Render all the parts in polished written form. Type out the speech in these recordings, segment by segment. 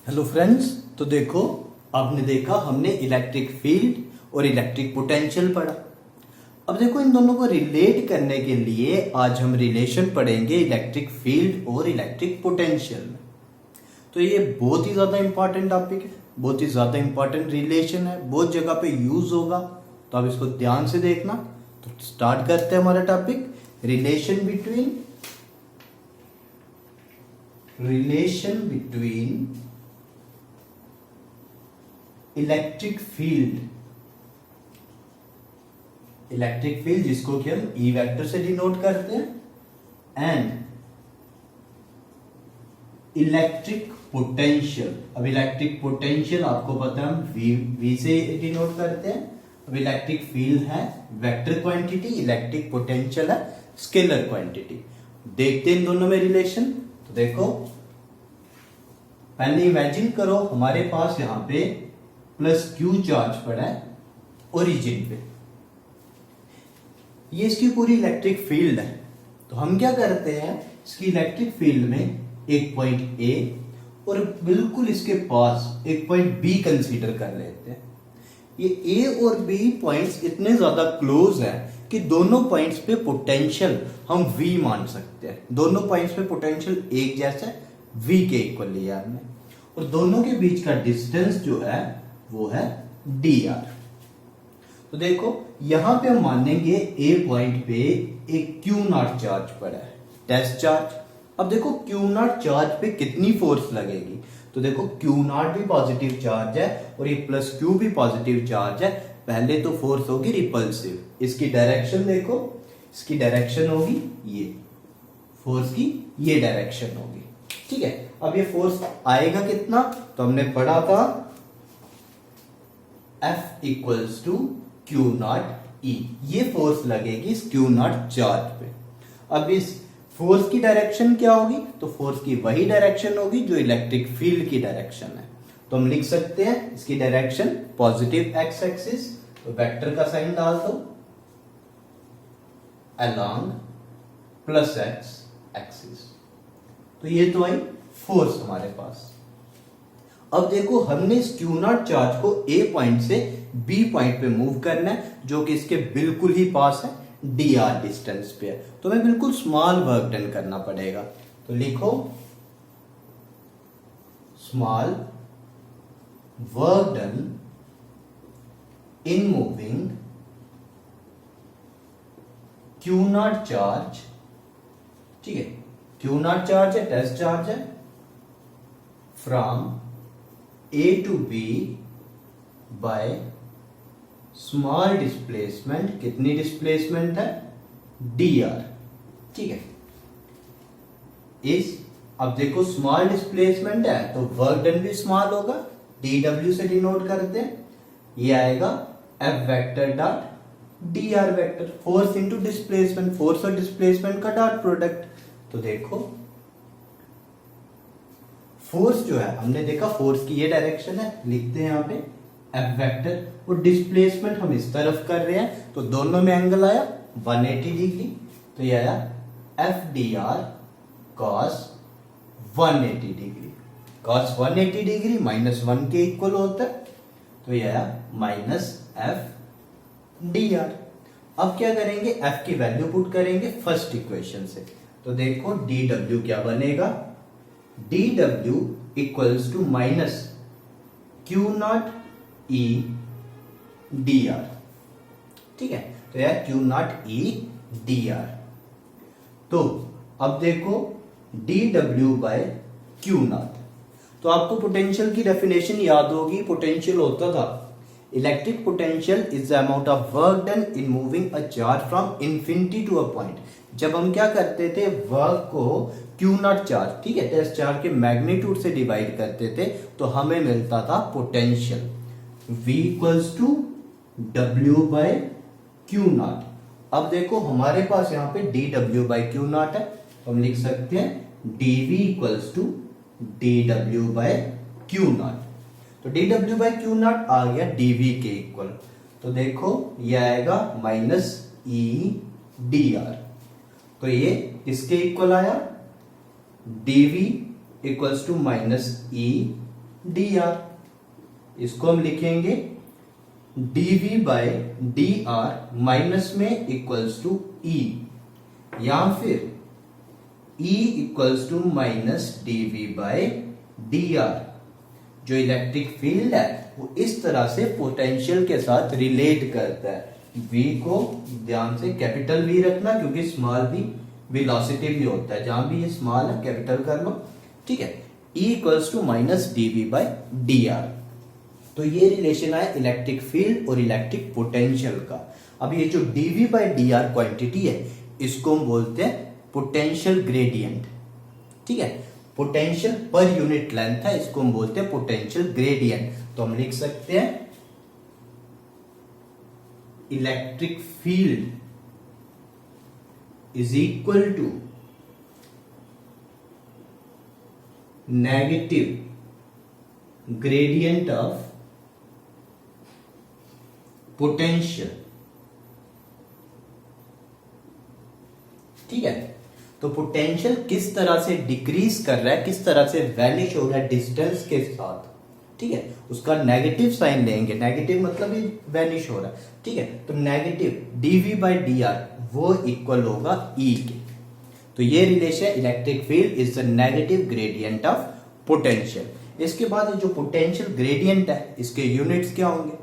Hello friends. तो देखो, आपने देखा हमने इलेक्ट्रिक फील्ड और इलेक्ट्रिक पोटेंशियल पढ़ा। अब देखो, इन दोनों को रिलेट करने के लिए आज हम रिलेशन पढ़ेंगे इलेक्ट्रिक फील्ड और इलेक्ट्रिक पोटेंशियल में। तो ये बहुत ही ज्यादा इंपॉर्टेंट टॉपिक है, बहुत ही ज्यादा इंपॉर्टेंट रिलेशन है, बहुत जगह पे यूज होगा, तो आप इसको ध्यान से देखना। तो स्टार्ट करते हैं हमारा topic, relation between electric field जिसको कि हम ई वेक्टर से डिनोट करते हैं, एंड इलेक्ट्रिक पोटेंशियल। अब इलेक्ट्रिक पोटेंशियल आपको पता है हम वी से डिनोट करते हैं। अब इलेक्ट्रिक फील्ड है वेक्टर क्वांटिटी, इलेक्ट्रिक पोटेंशियल है स्केलर क्वांटिटी। देखते हैं इन दोनों में रिलेशन। तो देखो, पहले इमेजिन करो हमारे पास यहां पे प्लस क्यू चार्ज पड़ा है ओरिजिन पे, ये इसकी पूरी इलेक्ट्रिक फील्ड है। तो हम क्या करते हैं, इसकी इलेक्ट्रिक फील्ड में एक पॉइंट ए और बिल्कुल इसके पास एक पॉइंट बी कंसीडर कर लेते हैं। ये ए और बी पॉइंट्स इतने ज्यादा क्लोज हैं कि दोनों पॉइंट्स पे पोटेंशियल हम v मान सकते हैं। दोनों पॉइंट्स पे पोटेंशियल एक जैसा v के इक्वल लिया हमने, और दोनों के बीच का डिस्टेंस जो है वो है dr। तो देखो, यहां पे हम मानेंगे ए पॉइंट पे एक क्यू नॉट चार्ज पड़ा है, टेस्ट चार्ज। अब देखो, क्यू नॉट चार्ज पे कितनी फोर्स लगेगी। तो देखो, क्यू नॉट भी पॉजिटिव चार्ज है और ये प्लस क्यू भी पॉजिटिव चार्ज है। पहले तो फोर्स होगी रिपल्सिव, इसकी डायरेक्शन देखो, इसकी डायरेक्शन होगी ये, फोर्स की ये डायरेक्शन होगी, ठीक है। अब ये फोर्स आएगा कितना, तो हमने पढ़ा था F equals to q naught E, ये फोर्स लगेगी इस क्यू नॉट चार्ज पे। अब इस फोर्स की डायरेक्शन क्या होगी, तो फोर्स की वही डायरेक्शन होगी जो इलेक्ट्रिक फील्ड की डायरेक्शन है। तो हम लिख सकते हैं इसकी डायरेक्शन पॉजिटिव एक्स एक्सिस, तो वेक्टर का साइन डाल दो, अलोंग प्लस एक्स एक्सिस। तो ये तो आई फोर्स हमारे पास। अब देखो, हमने इस क्यू नॉट चार्ज को ए पॉइंट से बी पॉइंट पे मूव करना है, जो कि इसके बिल्कुल ही पास है, डी आर डिस्टेंस पे है। तो हमें बिल्कुल स्मॉल वर्क डन करना पड़ेगा। तो लिखो, small work done in moving Q naught charge, ठीक है, क्यू नॉट चार्ज है, टेस्ट चार्ज है, from A to B by small displacement. कितनी डिस्प्लेसमेंट है, डी आर, ठीक है। इस अब देखो, स्मॉल डिस्प्लेसमेंट है तो वर्क डन भी स्मॉल होगा, डी डब्ल्यू से डिनोट करते हैं। ये आएगा F vector dot D R vector, force into displacement, force और डिस्प्लेसमेंट का डॉट प्रोडक्ट। तो देखो, फोर्स जो है, हमने देखा फोर्स की ये डायरेक्शन है, लिखते हैं यहां पे एफ वेक्टर, और डिस्प्लेसमेंट हम इस तरफ कर रहे हैं, तो दोनों में एंगल आया 180 डिग्री। तो ये आया F D R cos 180 degree. Cos 180 degree -1 के इक्वल होता है, तो ये आया माइनस एफ डी आर। अब क्या करेंगे, एफ की वैल्यू पुट करेंगे फर्स्ट इक्वेशन से। तो देखो, डी डब्ल्यू क्या बनेगा, D W equals to minus Q naught E D R, ठीक है। तो यार Q naught E D R. तो अब देखो, D W by Q naught. तो आपको पोटेंशियल की डेफिनेशन याद होगी। पोटेंशियल होता था, electric potential is the amount of work done in moving a charge from infinity to a point. जब हम क्या करते थे, वर्क को क्यू नॉट चार्ज, ठीक है, टेस्ट चार्ज के मैग्नीट्यूड से डिवाइड करते थे, तो हमें मिलता था potential V equals to W by Q naught. अब देखो, हमारे पास यहाँ पे d W by Q naught है, तो हम लिख सकते हैं d V equals to d W by Q naught. तो d W by Q naught आ गया डी वी के इक्वल। तो देखो, ये आएगा माइनस ई डी आर। तो ये किसके इक्वल आया, dv equals to minus E D R. इसको हम लिखेंगे dv bye D R minus में इक्वल्स टू ई, या फिर E equals to minus dv bye D R. जो इलेक्ट्रिक फील्ड है वो इस तरह से पोटेंशियल के साथ रिलेट करता है। v को ध्यान से कैपिटल V रखना, क्योंकि स्मॉल v वेलोसिटी भी होता है, जहां भी ये स्मॉल है कैपिटल कर लो, ठीक है। E equals to minus dv bye D R. तो ये रिलेशन है इलेक्ट्रिक फील्ड और इलेक्ट्रिक पोटेंशियल का। अब ये जो dv bye D R quantity है, इसको हम बोलते हैं पोटेंशियल ग्रेडियंट, ठीक है। पोटेंशियल पर यूनिट लेंथ है, इसको हम बोलते हैं पोटेंशियल ग्रेडियंट। तो हम लिख सकते हैं electric field is equal to negative gradient of potential, ठीक है। तो पोटेंशियल किस तरह से डिक्रीज कर रहा है, किस तरह से वैनिश हो रहा है डिस्टेंस के साथ, ठीक है, उसका नेगेटिव साइन लेंगे। नेगेटिव मतलब ये वैनिश हो रहा है, ठीक है। तो negative dv bye D R वो इक्वल होगा E के। तो ये relation electric field is the negative gradient of potential. इसके बाद जो पोटेंशियल ग्रेडियंट है, इसके यूनिट्स क्या होंगे?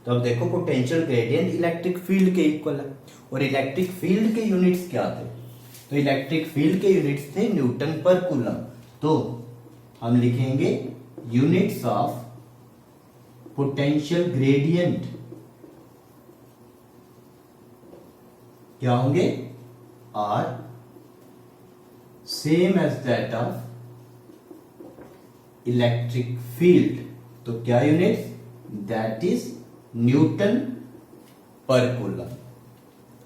तो अब देखो पोटेंशियल ग्रेडियंट इलेक्ट्रिक फील्ड के इक्वल है, और इलेक्ट्रिक फील्ड के यूनिट्स क्या थे? तो इलेक्ट्रिक फील्ड के यूनिट्स थे न्यूटन पर कूलम। तो हम लिखेंगे यूनिट्स ऑफ पोटेंशियल ग्रेडियंट क्या होंगे? Are same as that of electric field. तो क्या unit? That is newton per coulomb,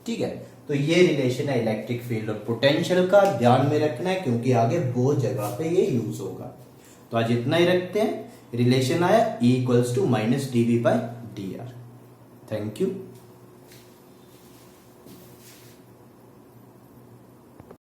ठीक है। तो ये रिलेशन है इलेक्ट्रिक फील्ड और पोटेंशियल का, ध्यान में रखना है क्योंकि आगे बहुत जगह पे ये यूज होगा। तो आज इतना ही रखते हैं। रिलेशन आया E equals to minus dv bye D R. Thank you.